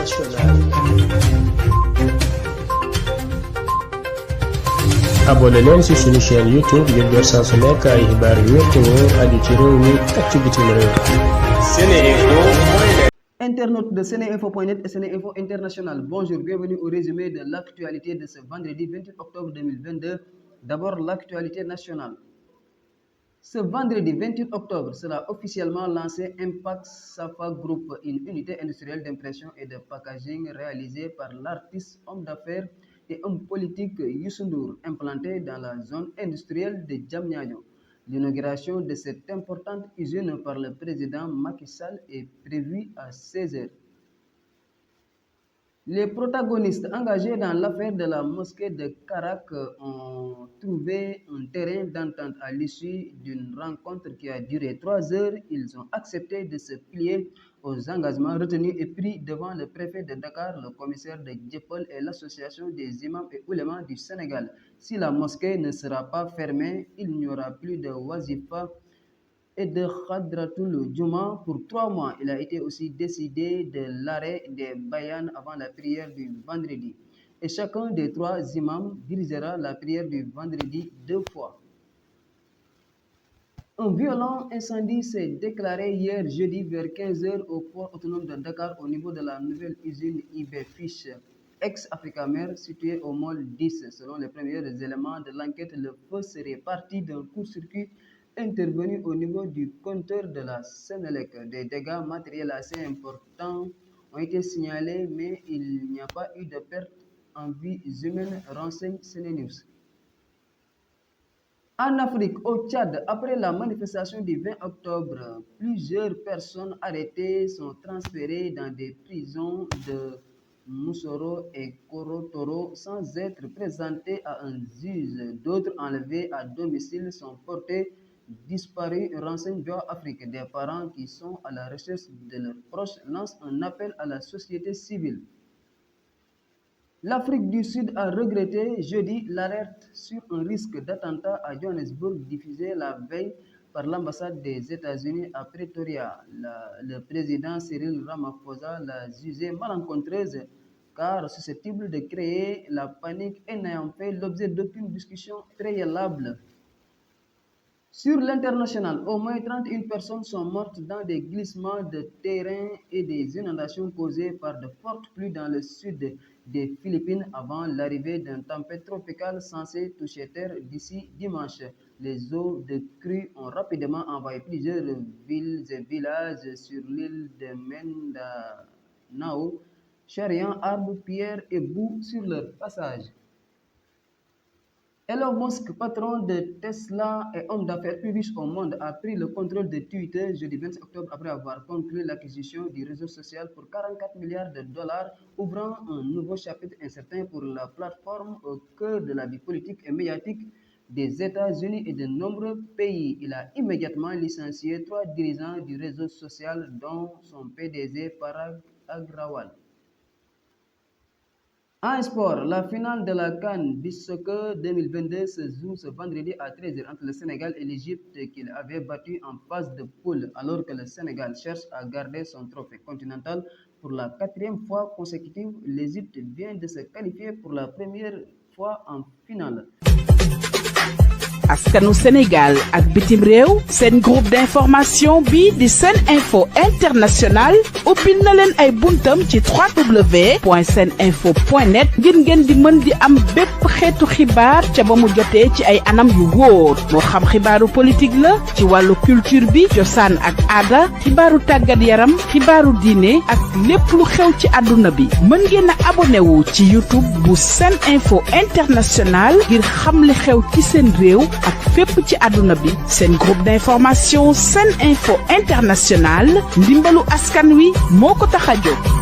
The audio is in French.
internationale. abonné leen ci suñu chaîne YouTube ngir jot saa su nekk ay xibaar yu wér te wóor aju ci réew mi ak ci bitim réew. Seneinfo.net. Internautes de Seneinfo.net et Seneinfo International, bonjour, bienvenue au résumé de l'actualité de ce vendredi 28 octobre 2022. D'abord, l'actualité nationale. Ce vendredi 28 octobre sera officiellement lancé Impact Safa Group, une unité industrielle d'impression et de packaging réalisée par l'artiste, homme d'affaires et homme politique Youssou Ndour, implanté dans la zone industrielle de Diamniadio. L'inauguration de cette importante usine par le président Macky Sall est prévue à 16h. Les protagonistes engagés dans l'affaire de la mosquée de Karak ont trouvé un terrain d'entente à l'issue d'une rencontre qui a duré 3 heures. Ils ont accepté de se plier aux engagements retenus et pris devant le préfet de Dakar, le commissaire de Dieuppeul et l'association des imams et oulémas du Sénégal. Si la mosquée ne sera pas fermée, il n'y aura plus de wazifa et de Khadratul Juma pour 3 mois. Il a été aussi décidé de l'arrêt des bayans avant la prière du vendredi. Et chacun des 3 imams dirigera la prière du vendredi 2 fois. Un violent incendie s'est déclaré hier jeudi vers 15h au port autonome de Dakar au niveau de la nouvelle usine IB-Fish, ex-Africamer, située au Môle 10. Selon les premiers éléments de l'enquête, le feu serait parti d'un court-circuit intervenu au niveau du compteur de la Sénélec. Des dégâts matériels assez importants ont été signalés, mais il n'y a pas eu de perte en vies humaines, renseigne CNews. En Afrique, au Tchad, après la manifestation du 20 octobre, plusieurs personnes arrêtées sont transférées dans des prisons de Moussoro et Korotoro sans être présentées à un juge. D'autres enlevés à domicile sont portés disparus, renseigne VOA Afrique. Des parents qui sont à la recherche de leurs proches lancent un appel à la société civile. L'Afrique du Sud a regretté jeudi l'alerte sur un risque d'attentat à Johannesburg diffusée la veille par l'ambassade des États-Unis à Pretoria. Le président Cyril Ramaphosa l'a jugée malencontreuse car susceptible de créer la panique et n'ayant fait l'objet d'aucune discussion préalable. Sur l'international, au moins 31 personnes sont mortes dans des glissements de terrain et des inondations causées par de fortes pluies dans le sud des Philippines avant l'arrivée d'une tempête tropicale censée toucher terre d'ici dimanche. Les eaux de crue ont rapidement envahi plusieurs villes et villages sur l'île de Mindanao, charriant arbres, pierres et boue sur leur passage. Elon Musk, patron de Tesla et homme d'affaires plus riche au monde, a pris le contrôle de Twitter jeudi 27 octobre après avoir conclu l'acquisition du réseau social pour 44 milliards de dollars, ouvrant un nouveau chapitre incertain pour la plateforme au cœur de la vie politique et médiatique des États-Unis et de nombreux pays. Il a immédiatement licencié 3 dirigeants du réseau social, dont son PDG Parag Agrawal. En sport, la finale de la CAN Beach Soccer 2022 se joue ce vendredi à 13h entre le Sénégal et l'Égypte qu'il avait battu en phase de poule, alors que le Sénégal cherche à garder son trophée continental pour la 4e fois consécutive. L'Égypte vient de se qualifier pour la première fois en finale. askanu Sénégal ak bitim réew seen groupe d'information bi di Seneinfo International ubbil na leen ay buntam ci www.seneinfo.net ngir ngeen di mën di am bépp xeetu xibaar ca ba mu jotee ci ay anam yu wóor moo xam xibaaru politique la ci wàllu culture bi cosaan ak aada xibaaru tàggat yaram xibaaru diine ak lépp lu xew ci àdduna bi mën ngeen a abonné wu ci YouTube bu Seneinfo International ngir xam li xew ci seen réew ak fépp ci àdduna bi. Seen groupe d'information Seneinfo International ndimbalu askan wi moo ko tax a jóg.